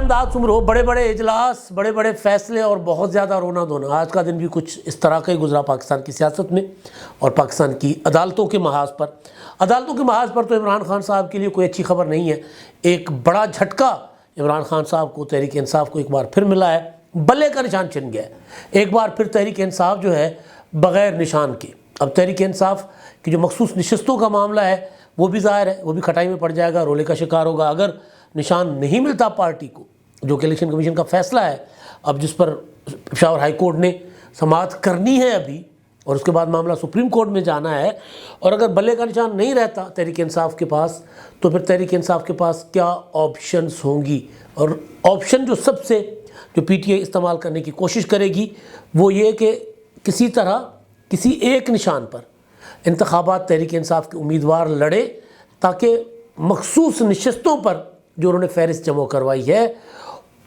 امداد عمر ہو، بڑے بڑے اجلاس، بڑے بڑے فیصلے اور بہت زیادہ رونا دھونا۔ آج کا دن بھی کچھ اس طرح کا ہی گزرا پاکستان کی سیاست میں اور پاکستان کی عدالتوں کے محاذ پر۔ عدالتوں کے محاذ پر تو عمران خان صاحب کے لیے کوئی اچھی خبر نہیں ہے۔ ایک بڑا جھٹکا عمران خان صاحب کو، تحریک انصاف کو ایک بار پھر ملا ہے، بلے کا نشان چھن گیا ہے۔ ایک بار پھر تحریک انصاف جو ہے بغیر نشان کے، اب تحریک انصاف کی جو مخصوص نشستوں کا معاملہ ہے وہ بھی ظاہر ہے وہ بھی کھٹائی میں پڑ جائے گا، رولے کا شکار ہوگا۔ اگر نشان نہیں ملتا پارٹی کو، جو کہ الیکشن کمیشن کا فیصلہ ہے اب، جس پر پشاور ہائی کورٹ نے سماعت کرنی ہے ابھی، اور اس کے بعد معاملہ سپریم کورٹ میں جانا ہے، اور اگر بلے کا نشان نہیں رہتا تحریک انصاف کے پاس، تو پھر تحریک انصاف کے پاس کیا آپشنز ہوں گی؟ اور آپشن جو پی ٹی آئی استعمال کرنے کی کوشش کرے گی وہ یہ کہ کسی طرح کسی ایک نشان پر انتخابات تحریک انصاف کے امیدوار لڑے، تاکہ مخصوص نشستوں پر جو انہوں نے فہرست جمع کروائی ہے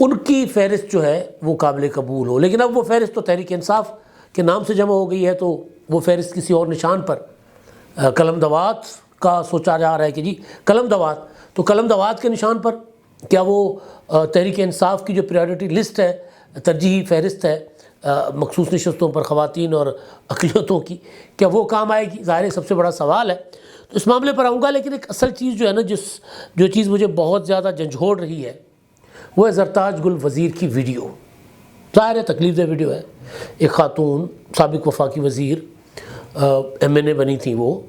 ان کی فہرست جو ہے وہ قابل قبول ہو۔ لیکن اب وہ فہرست تو تحریک انصاف کے نام سے جمع ہو گئی ہے، تو وہ فہرست کسی اور نشان پر، قلم دوات کا سوچا جا رہا ہے کہ جی قلم دوات، تو قلم دوات کے نشان پر کیا وہ تحریک انصاف کی جو پریورٹی لسٹ ہے، ترجیحی فہرست ہے مخصوص نشستوں پر خواتین اور اقلیتوں کی، کیا وہ کام آئے گی؟ ظاہر سب سے بڑا سوال ہے، تو اس معاملے پر آؤں گا۔ لیکن ایک اصل چیز جو ہے نا، جو چیز مجھے بہت زیادہ جھنجھوڑ رہی ہے وہ ہے زرتاج گل وزیر کی ویڈیو۔ ظاہر ہے تکلیف دہ ویڈیو ہے، ایک خاتون سابق وفاقی وزیر ایم این اے بنی تھی وہ،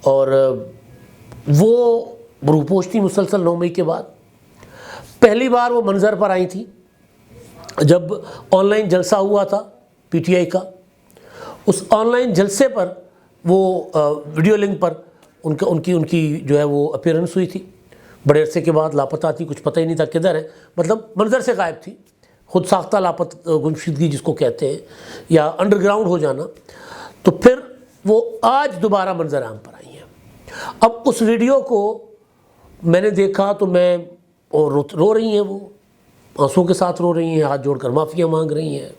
اور وہ روپوش تھی مسلسل 9 مئی کے بعد۔ پہلی بار وہ منظر پر آئی تھی جب آن لائن جلسہ ہوا تھا پی ٹی آئی کا، اس آن لائن جلسے پر وہ ویڈیو لنک پر ان کی جو ہے وہ اپیرنس ہوئی تھی۔ بڑے عرصے کے بعد لاپتہ تھی، کچھ پتہ ہی نہیں تھا کدھر ہے، مطلب منظر سے غائب تھی، خود ساختہ گمشدگی جس کو کہتے ہیں، یا انڈر گراؤنڈ ہو جانا۔ تو پھر وہ آج دوبارہ منظر عام پر آئی ہیں۔ اب اس ویڈیو کو میں نے دیکھا تو میں رو رہی ہیں، وہ آنسوں کے ساتھ رو رہی ہیں، ہاتھ جوڑ کر معافیاں مانگ رہی ہیں،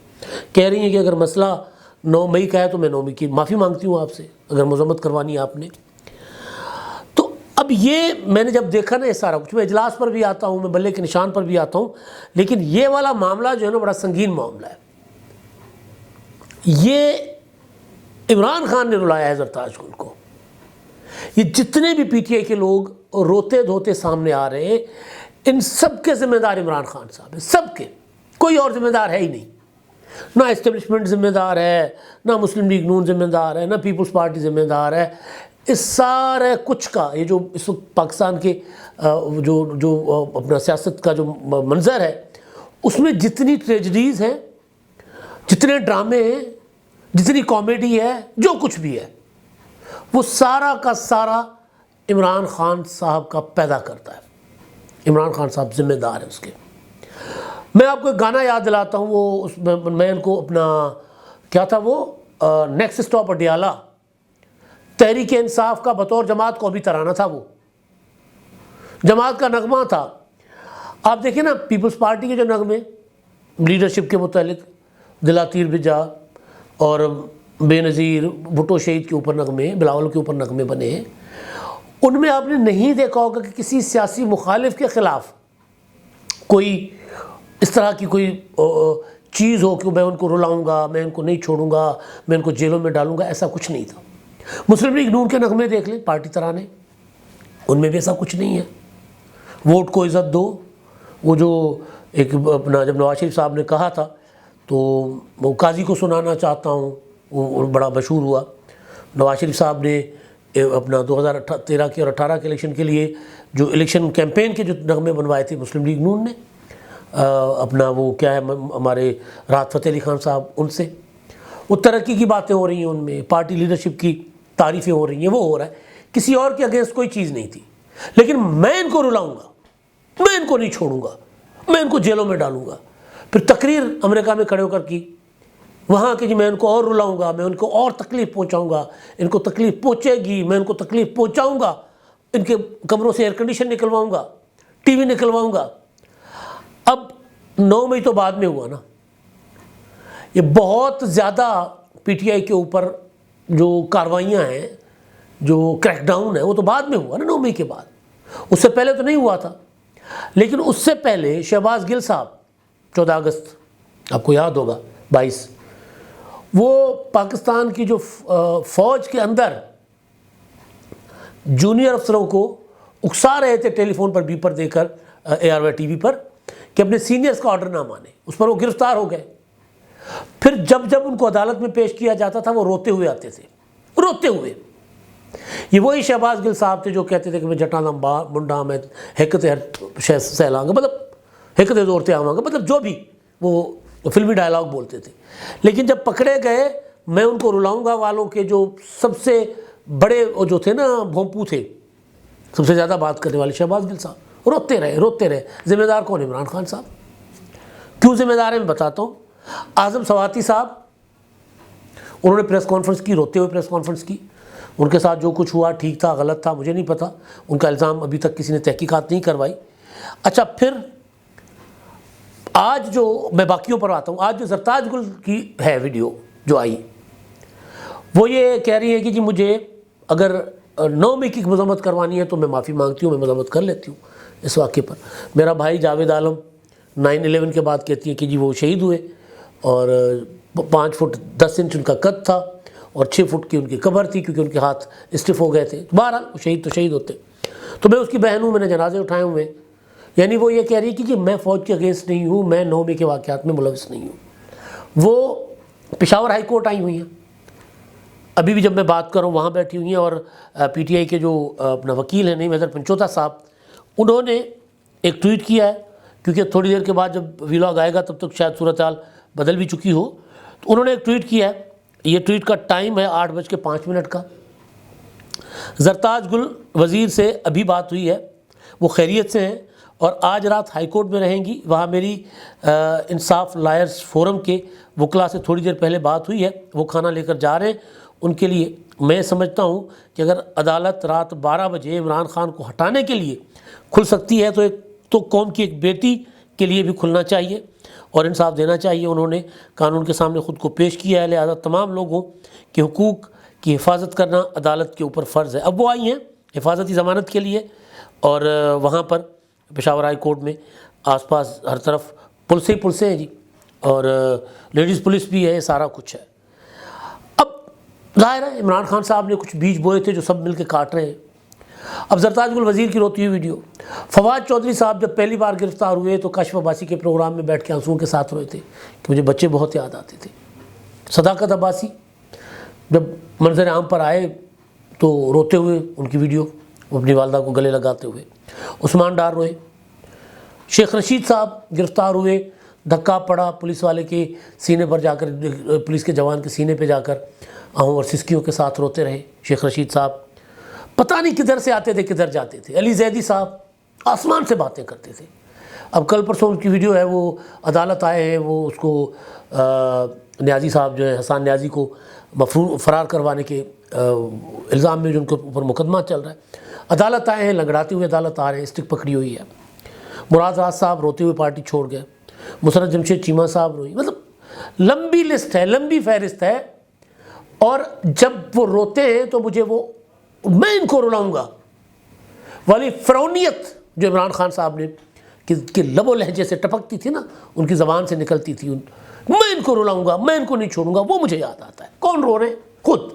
کہہ رہی ہیں کہ اگر مسئلہ 9 مئی کا ہے تو میں 9 مئی کی معافی مانگتی ہوں آپ سے، اگر مذمت کروانی ہے آپ نے۔ تو اب یہ میں نے جب دیکھا نا یہ سارا کچھ، میں اجلاس پر بھی آتا ہوں، میں بلے کے نشان پر بھی آتا ہوں، لیکن یہ والا معاملہ جو ہے نا بڑا سنگین معاملہ ہے۔ یہ عمران خان نے رلایا ہے زرتاج گل کو۔ یہ جتنے بھی پی ٹی آئی کے لوگ روتے دھوتے سامنے آ رہے ہیں، ان سب کے ذمہ دار عمران خان صاحب ہیں، سب کے، کوئی اور ذمہ دار ہے ہی نہیں۔ نہ اسٹیبلشمنٹ ذمہ دار ہے، نہ مسلم لیگ نون ذمہ دار ہے، نہ پیپلز پارٹی ذمہ دار ہے۔ اس سارے کچھ کا یہ جو اس وقت پاکستان کے جو اپنا سیاست کا جو منظر ہے، اس میں جتنی ٹریجڈیز ہیں، جتنے ڈرامے ہیں، جتنی کامیڈی ہے، جو کچھ بھی ہے، وہ سارا کا سارا عمران خان صاحب کا پیدا کرتا ہے۔ عمران خان صاحب ذمہ دار ہے اس کے۔ میں آپ کو ایک گانا یاد دلاتا ہوں، وہ میں ان کو اپنا کیا تھا وہ نیکسٹ اسٹاپ اڈیالہ، تحریک انصاف کا بطور جماعت قومی ترانہ تھا، وہ جماعت کا نغمہ تھا۔ آپ دیکھیں نا پیپلز پارٹی کے جو نغمے لیڈرشپ کے متعلق، دلا تیر بجا اور بے نظیر بھٹو شہید کے اوپر نغمے، بلاول کے اوپر نغمے بنے ہیں، ان میں آپ نے نہیں دیکھا ہوگا کہ کسی سیاسی مخالف کے خلاف کوئی اس طرح کی کوئی چیز ہو کہ میں ان کو رلاؤں گا، میں ان کو نہیں چھوڑوں گا، میں ان کو جیلوں میں ڈالوں گا، ایسا کچھ نہیں تھا۔ مسلم لیگ نون کے نغمے دیکھ لیں، پارٹی ترانے، ان میں بھی ایسا کچھ نہیں ہے۔ ووٹ کو عزت دو، وہ جو ایک اپنا جب نواز شریف صاحب نے کہا تھا تو وہ قاضی کو سنانا چاہتا ہوں، وہ بڑا مشہور ہوا۔ نواز شریف صاحب نے اپنا 2013 کے اور 18 کے الیکشن کے لیے جو الیکشن کیمپین کے جو نغمے بنوائے تھے مسلم لیگ نون نے، اپنا وہ کیا ہے ہمارے راحت فتح علی خان صاحب، ان سے وہ ترقی کی باتیں ہو رہی ہیں، ان میں پارٹی لیڈرشپ کی تعریفیں ہو رہی ہیں، وہ ہو رہا ہے، کسی اور کے اگینسٹ کوئی چیز نہیں تھی۔ لیکن میں ان کو رلاؤں گا، میں ان کو نہیں چھوڑوں گا، میں ان کو جیلوں میں ڈالوں گا۔ پھر تقریر امریکہ میں کھڑے ہو کر کی وہاں کہ جی میں ان کو اور رلاؤں گا، میں ان کو اور تکلیف پہنچاؤں گا، ان کو تکلیف پہنچے گی، میں ان کو تکلیف پہنچاؤں گا، ان کے کمروں سے ایئر کنڈیشن نکلواؤں گا، ٹی وی نکلواؤں گا۔ اب 9 مئی تو بعد میں ہوا نا، یہ بہت زیادہ پی ٹی آئی کے اوپر جو کاروائیاں ہیں، جو کریک ڈاؤن ہے، وہ تو بعد میں ہوا نا 9 مئی کے بعد، اس سے پہلے تو نہیں ہوا تھا۔ لیکن اس سے پہلے شہباز گل صاحب 14 اگست آپ کو یاد ہوگا 22، وہ پاکستان کی جو فوج کے اندر جونیئر افسروں کو اکسا رہے تھے ٹیلی فون پر بیپر دے کر ARY ٹی وی پر کہ اپنے سینئرز کا آرڈر نہ مانے، اس پر وہ گرفتار ہو گئے۔ پھر جب ان کو عدالت میں پیش کیا جاتا تھا وہ روتے ہوئے آتے تھے، روتے ہوئے۔ یہ وہی شہباز گل صاحب تھے جو کہتے تھے کہ میں جٹاں دا منڈا میں ہکتے شہ سہلاں گا، مطلب ہکتے دور تے آواں گا، مطلب جو بھی وہ فلمی ڈائلاگ بولتے تھے۔ لیکن جب پکڑے گئے، میں ان کو رلاؤں گا والوں کے جو سب سے بڑے جو تھے نا بھونپو تھے، سب سے زیادہ بات کرنے والے شہباز گل صاحب، روتے رہے۔ ذمہ دار کون؟ عمران خان صاحب۔ کیوں ذمہ دار ہے میں بتاتا ہوں۔ اعظم سواتی صاحب، انہوں نے پریس کانفرنس کی، روتے ہوئے پریس کانفرنس کی، ان کے ساتھ جو کچھ ہوا ٹھیک تھا غلط تھا مجھے نہیں پتہ، ان کا الزام ابھی تک کسی نے تحقیقات نہیں کروائی۔ اچھا، پھر آج جو میں باقیوں پر آتا ہوں، آج جو زرتاج گل کی ہے ویڈیو جو آئی، وہ یہ کہہ رہی ہے کہ جی مجھے اگر 9 مئی کی مذمت کروانی ہے تو میں معافی مانگتی ہوں، میں مذمت کر لیتی ہوں اس واقعے پر۔ میرا بھائی جاوید عالم 9/11 کے بعد کہتی ہے کہ جی وہ شہید ہوئے اور 5 فٹ 10 انچ ان کا قد تھا اور 6 فٹ کی ان کی قبر تھی کیونکہ ان کے ہاتھ اسٹف ہو گئے تھے۔ بہرحال وہ شہید تو شہید ہوتے۔ تو میں اس کی بہن ہوں، میں نے جنازے اٹھائے ہوئے۔ یعنی وہ یہ کہہ رہی ہے کہ جی میں فوج کے اگینسٹ نہیں ہوں، میں 9 مئی کے واقعات میں ملوث نہیں ہوں۔ وہ پشاور ہائی کورٹ آئی ہوئی ہیں، ابھی بھی جب میں بات کروں وہاں بیٹھی ہوئی ہیں، اور PTI کے جو اپنا وکیل ہیں نعیم حیدر پنچوتا صاحب، انہوں نے ایک ٹویٹ کیا ہے، کیونکہ تھوڑی دیر کے بعد جب ویلاگ آئے گا تب تک شاید صورتحال بدل بھی چکی ہو، تو انہوں نے ایک ٹویٹ کیا ہے۔ یہ ٹویٹ کا ٹائم ہے 8:05 کا۔ زرتاج گل وزیر سے ابھی بات ہوئی ہے، وہ خیریت سے ہیں اور آج رات ہائی کورٹ میں رہیں گی۔ وہاں میری انصاف لائرز فورم کے وکلاء سے تھوڑی دیر پہلے بات ہوئی ہے، وہ کھانا لے کر جا رہے ہیں ان کے لیے۔ میں سمجھتا ہوں کہ اگر عدالت رات 12 بجے عمران خان کو ہٹانے کے لیے کھل سکتی ہے تو قوم کی ایک بیٹی کے لیے بھی کھلنا چاہیے اور انصاف دینا چاہیے۔ انہوں نے قانون کے سامنے خود کو پیش کیا ہے، لہذا تمام لوگوں کے حقوق کی حفاظت کرنا عدالت کے اوپر فرض ہے۔ اب وہ آئی ہیں حفاظتی ضمانت کے لیے، اور وہاں پر پشاور ہائی کورٹ میں آس پاس ہر طرف پلسیں ہیں جی، اور لیڈیز پولیس بھی ہے، سارا کچھ ہے۔ اب ظاہر ہے عمران خان صاحب نے کچھ بیج بوئے تھے جو سب مل کے کاٹ رہے ہیں۔ اب زرتاج گل وزیر کی روتی ہوئی ویڈیو۔ فواد چودھری صاحب جب پہلی بار گرفتار ہوئے تو کاشف عباسی کے پروگرام میں بیٹھ کے آنسوؤں کے ساتھ روئے تھے کہ مجھے بچے بہت یاد آتے تھے۔ صداقت عباسی جب منظر عام پر آئے تو روتے ہوئے ان کی ویڈیو، وہ اپنی والدہ کو گلے لگاتے ہوئے۔ عثمان ڈار روئے۔ شیخ رشید صاحب گرفتار ہوئے، دھکا پڑا پولیس والے کے سینے پر جا کر، پولیس کے جوان کے سینے پہ جا کر آہوں اور سسکیوں کے ساتھ روتے رہے شیخ رشید صاحب۔ پتہ نہیں کدھر سے آتے تھے کدھر جاتے تھے۔ علی زیدی صاحب آسمان سے باتیں کرتے تھے۔ اب کل پرسوں ان کی ویڈیو ہے، وہ عدالت آئے ہیں، وہ اس کو نیازی صاحب جو ہے حسان نیازی کو فرار کروانے کے الزام میں جو ان کے اوپر مقدمہ چل رہا ہے، عدالت آئے ہیں، لنگڑاتے ہوئے عدالت آ رہے ہیں، اسٹک پکڑی ہوئی ہے۔ مراد راز صاحب روتے ہوئے پارٹی چھوڑ گئے۔ مسرت جمشید چیمہ صاحب روئی۔ مطلب لمبی لسٹ ہے، لمبی فہرست ہے، اور جب وہ روتے ہیں تو مجھے وہ میں ان کو رلاؤں گا والی فرعونیت جو عمران خان صاحب نے کہ لب و لہجے سے ٹپکتی تھی نا، ان کی زبان سے نکلتی تھی، میں ان کو رلاؤں گا، میں ان کو نہیں چھوڑوں گا، وہ مجھے یاد آتا ہے۔ کون رو رہے ہیں؟ خود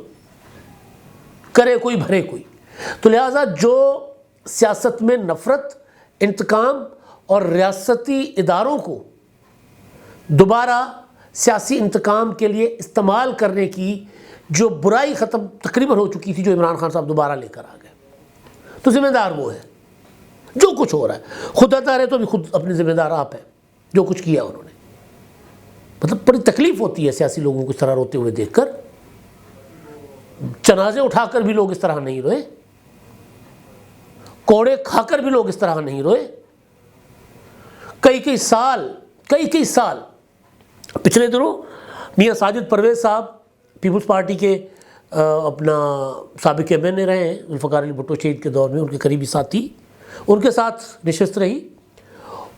کرے کوئی بھرے کوئی۔ تو لہٰذا جو سیاست میں نفرت، انتقام اور ریاستی اداروں کو دوبارہ سیاسی انتقام کے لیے استعمال کرنے کی جو برائی ختم تقریباً ہو چکی تھی، جو عمران خان صاحب دوبارہ لے کر آ گئے، تو ذمہ دار وہ ہے جو کچھ ہو رہا ہے۔ خود عطا رہے تو بھی خود اپنے ذمہ دار آپ ہیں، جو کچھ کیا انہوں نے۔ مطلب بڑی تکلیف ہوتی ہے سیاسی لوگوں کو اس طرح روتے ہوئے دیکھ کر۔ جنازے اٹھا کر بھی لوگ اس طرح نہیں روئے، کوڑے کھا کر بھی لوگ اس طرح نہیں روئے۔ کئی سال پچھلے دنوں میاں ساجد پرویز صاحب پیپلز پارٹی کے اپنا سابق MNA رہے ہیں، ذوالفقار علی بھٹو شہید کے دور میں، ان کے قریبی ساتھی، ان کے ساتھ نشست رہی۔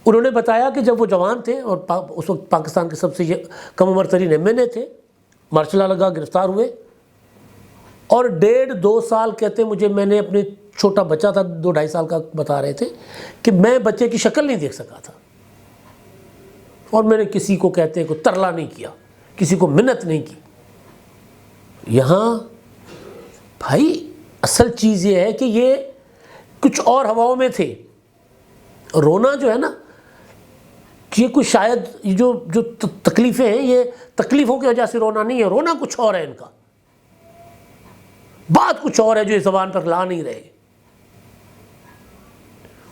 انہوں نے بتایا کہ جب وہ جوان تھے اور اس وقت پاکستان کے سب سے کم عمر ترین MNA تھے، مارشل لا لگا، گرفتار ہوئے، اور 1.5-2 سال کہتے مجھے میں نے اپنے چھوٹا بچہ تھا 2-2.5 سال کا، بتا رہے تھے کہ میں بچے کی شکل نہیں دیکھ سکا تھا، اور میں نے کسی کو کہتے ہیں کو ترلا نہیں کیا، کسی کو منت نہیں کی۔ یہاں بھائی اصل چیز یہ ہے کہ یہ کچھ اور ہواؤں میں تھے۔ رونا جو ہے نا، یہ کوئی شاید جو تکلیفیں ہیں، یہ تکلیفوں کی وجہ سے رونا نہیں ہے، رونا کچھ اور ہے ان کا، بات کچھ اور ہے جو اس زبان پر لا نہیں رہے،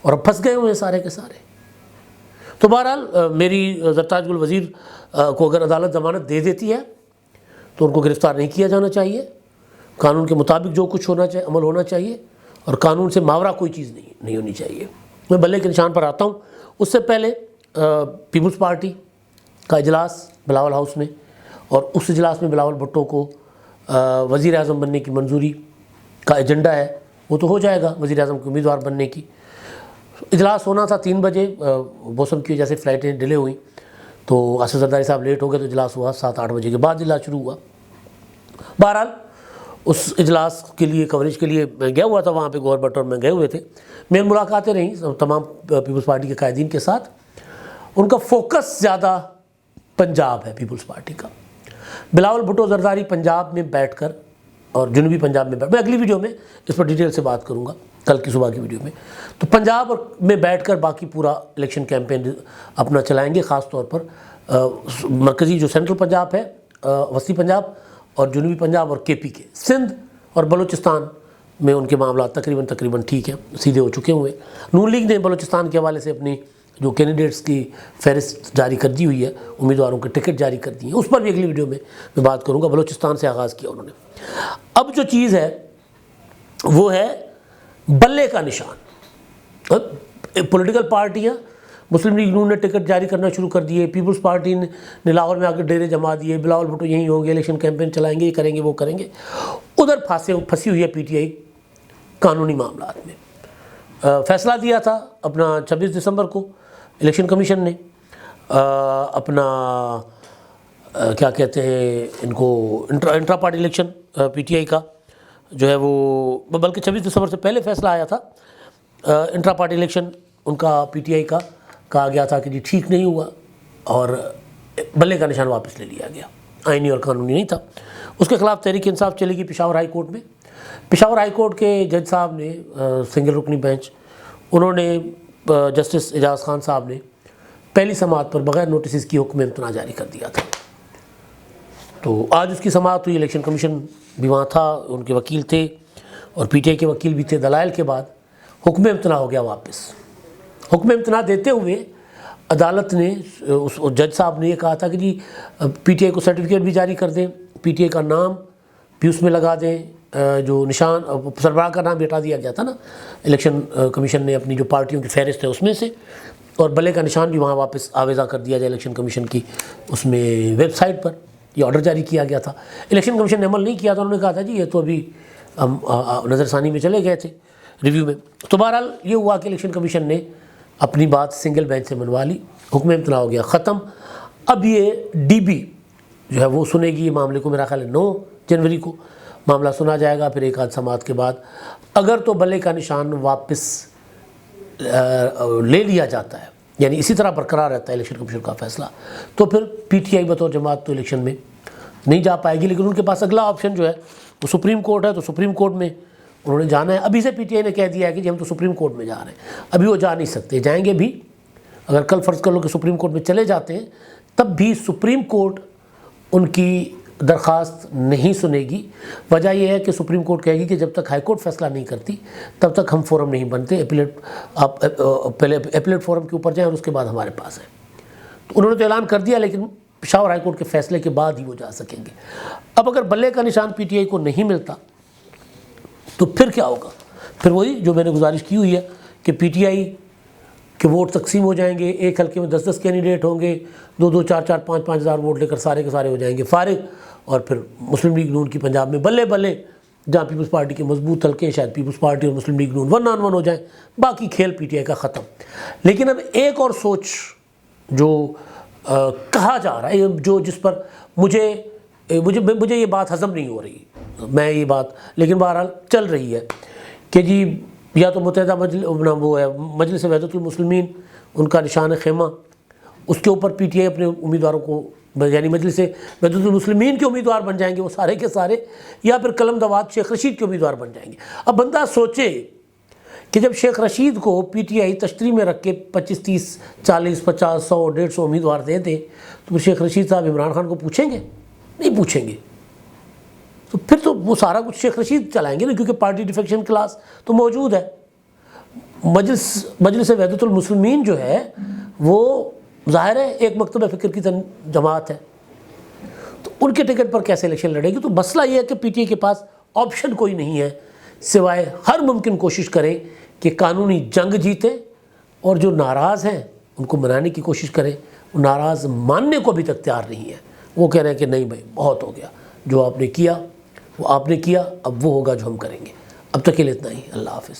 اور اب پھنس گئے ہوئے ہیں سارے کے سارے۔ تو بہرحال میری زرتاج گل وزیر کو اگر عدالت ضمانت دے دیتی ہے تو ان کو گرفتار نہیں کیا جانا چاہیے، قانون کے مطابق جو کچھ ہونا چاہیے عمل ہونا چاہیے، اور قانون سے ماورا کوئی چیز نہیں ہونی چاہیے۔ میں بلے کے نشان پر آتا ہوں۔ اس سے پہلے پیپلز پارٹی کا اجلاس بلاول ہاؤس میں، اور اس اجلاس میں بلاول بھٹو کو وزیر اعظم بننے کی منظوری کا ایجنڈا ہے، وہ تو ہو جائے گا وزیر اعظم کے امیدوار بننے کی۔ اجلاس ہونا تھا 3 بجے، موسم کی وجہ سے فلائٹیں ڈیلے ہوئیں تو آصف زرداری صاحب لیٹ ہو گئے، تو اجلاس ہوا 7-8 بجے کے بعد اجلاس شروع ہوا۔ بہرحال اس اجلاس کے لیے کوریج کے لیے میں گیا ہوا تھا، وہاں پہ گور بھٹ اور میں گئے ہوئے تھے، میری ملاقاتیں رہیں تمام پیپلز پارٹی کے قائدین کے ساتھ۔ ان کا فوکس زیادہ پنجاب ہے پیپلز پارٹی کا۔ بلاول بھٹو زرداری پنجاب میں بیٹھ کر اور جنوبی پنجاب میں میں اگلی ویڈیو میں اس پر ڈیٹیل سے بات کروں گا، کل کی صبح کی ویڈیو میں۔ تو پنجاب میں بیٹھ کر باقی پورا الیکشن کیمپین اپنا چلائیں گے، خاص طور پر مرکزی جو سینٹرل پنجاب ہے، وسطی پنجاب اور جنوبی پنجاب اور کے پی کے، سندھ اور بلوچستان میں ان کے معاملات تقریباً ٹھیک ہیں، سیدھے ہو چکے ہوئے۔ نون لیگ نے بلوچستان کے حوالے سے اپنی جو کینڈیڈیٹس کی فہرست جاری کر دی ہوئی ہے، امیدواروں کے ٹکٹ جاری کر دی ہیں، اس پر بھی اگلی ویڈیو میں بات کروں گا۔ بلوچستان سے آغاز کیا انہوں نے۔ اب جو چیز ہے وہ ہے بلے کا نشان۔ پولیٹیکل پارٹیاں، مسلم لیگ نون نے ٹکٹ جاری کرنا شروع کر دیے، پیپلز پارٹی نے لاہور میں آ کے ڈیرے جما دیے، بلاول بھٹو یہیں ہوں گے، الیکشن کیمپین چلائیں گے، یہ کریں گے وہ کریں گے۔ ادھر پھنسی ہوئی ہے پی ٹی آئی قانونی معاملات میں۔ فیصلہ دیا تھا اپنا 26 دسمبر کو الیکشن کمیشن نے، اپنا کیا کہتے ہیں ان کو، intra party election P T I کا جو ہے وہ، بلکہ 26 دسمبر سے پہلے فیصلہ آیا تھا۔ انٹرا پارٹی الیکشن ان کا پی ٹی آئی کا کہا گیا تھا کہ جی ٹھیک نہیں ہوا، اور بلے کا نشان واپس لے لیا گیا، آئینی اور قانونی نہیں تھا۔ اس کے خلاف تحریک انصاف چلے گی پشاور ہائی کورٹ میں۔ پشاور ہائی کورٹ کے جج صاحب نے، سنگل رکنی بینچ، انہوں نے جسٹس اعجاز خان صاحب نے پہلی سماعت پر بغیر نوٹسز کی حکم امتناع جاری کر دیا تھا۔ تو آج اس کی سماعت ہوئی، الیکشن کمیشن بھی وہاں تھا، ان کے وکیل تھے اور پی ٹی آئی کے وکیل بھی تھے۔ دلائل کے بعد حکم امتناع ہو گیا واپس۔ حکم امتناع دیتے ہوئے عدالت نے، اس جج صاحب نے یہ کہا تھا کہ جی پی ٹی آئی کو سرٹیفکیٹ بھی جاری کر دیں، پی ٹی آئی کا نام بھی اس میں لگا دیں، جو نشان سربراہ کا نام بھی ہٹا دیا گیا تھا نا الیکشن کمیشن نے اپنی جو پارٹیوں کی فہرست ہے اس میں سے، اور بلے کا نشان بھی وہاں واپس آویزہ کر دیا جائے الیکشن کمیشن کی اس میں ویب سائٹ پر۔ یہ آرڈر جاری کیا گیا تھا، الیکشن کمیشن نے عمل نہیں کیا تھا، انہوں نے کہا تھا جی یہ تو ابھی ہم نظر ثانی میں چلے گئے تھے ریویو میں۔ تو بہرحال یہ ہوا کہ الیکشن کمیشن نے اپنی بات سنگل بینچ سے منوا لی، حکم امتناع ہو گیا ختم۔ اب یہ ڈی بی جو ہے وہ سنے گی یہ معاملے کو، میرا خیال ہے 9 جنوری کو معاملہ سنا جائے گا، پھر ایک آدھ سماعت کے بعد اگر تو بلے کا نشان واپس لے لیا جاتا ہے، یعنی اسی طرح برقرار رہتا ہے الیکشن کمیشن کا فیصلہ، تو پھر پی ٹی آئی بطور جماعت تو الیکشن میں نہیں جا پائے گی، لیکن ان کے پاس اگلا آپشن جو ہے وہ سپریم کورٹ ہے، تو سپریم کورٹ میں انہوں نے جانا ہے۔ ابھی سے پی ٹی آئی نے کہہ دیا ہے کہ جی ہم تو سپریم کورٹ میں جا رہے ہیں، ابھی وہ جا نہیں سکتے، جائیں گے بھی۔ اگر کل فرض کر لو کہ سپریم کورٹ میں چلے جاتے ہیں، تب بھی سپریم کورٹ ان کی درخواست نہیں سنے گی۔ وجہ یہ ہے کہ سپریم کورٹ کہے گی کہ جب تک ہائی کورٹ فیصلہ نہیں کرتی تب تک ہم فورم نہیں بنتے، آپ پہلے اپیلیٹ فورم کے اوپر جائیں اور اس کے بعد ہمارے پاس ہے۔ تو انہوں نے تو اعلان کر دیا، لیکن پشاور ہائی کورٹ کے فیصلے کے بعد ہی وہ جا سکیں گے۔ اب اگر بلے کا نشان پی ٹی آئی کو نہیں ملتا تو پھر کیا ہوگا؟ پھر وہی جو میں نے گزارش کی ہوئی ہے کہ پی ٹی آئی کے ووٹ تقسیم ہو جائیں گے، ایک حلقے میں 10-10 کینڈیڈیٹ ہوں گے، 2-2, 4-4, 5-5 ہزار ووٹ لے کر سارے کے سارے ہو جائیں گے فارغ، اور پھر مسلم لیگ نون کی پنجاب میں بلے بلے، جہاں پیپلز پارٹی کے مضبوط حلقے ہیں شاید پیپلز پارٹی اور مسلم لیگ نون 1 on 1 ہو جائیں، باقی کھیل پی ٹی آئی کا ختم۔ لیکن اب ایک اور سوچ جو کہا جا رہا ہے، جو جس پر مجھے یہ بات ہضم نہیں ہو رہی، میں یہ بات لیکن بہرحال چل رہی ہے کہ جی یا تو متحدہ مجلس وحدت المسلمین ان کا نشان خیمہ، اس کے اوپر پی ٹی آئی اپنے امیدواروں کو یعنی مجلس وحدت المسلمین کے امیدوار بن جائیں گے وہ سارے کے سارے، یا پھر قلم دوات شیخ رشید کے امیدوار بن جائیں گے۔ اب بندہ سوچے کہ جب شیخ رشید کو پی ٹی آئی تشتری میں رکھ کے 25 30 40 50 100 150 امیدوار دے دے تو شیخ رشید صاحب عمران خان کو پوچھیں گے؟ نہیں پوچھیں گے۔ تو پھر تو وہ سارا کچھ شیخ رشید چلائیں گے نا، کیونکہ پارٹی ڈیفیکشن کلاس تو موجود ہے۔ مجلس وحدت المسلمین جو ہے وہ ظاہر ہے ایک مکتب فکر کی جماعت ہے، تو ان کے ٹکٹ پر کیسے الیکشن لڑے گی؟ تو مسئلہ یہ ہے کہ پی ٹی آئی کے پاس آپشن کوئی نہیں ہے سوائے ہر ممکن کوشش کریں کہ قانونی جنگ جیتے، اور جو ناراض ہیں ان کو منانے کی کوشش کریں۔ وہ ناراض ماننے کو ابھی تک تیار نہیں ہے، وہ کہہ رہے ہیں کہ نہیں بھائی بہت ہو گیا، جو آپ نے کیا وہ آپ نے کیا، اب وہ ہوگا جو ہم کریں گے۔ اب تک کے لیے اتنا ہی، اللہ حافظ۔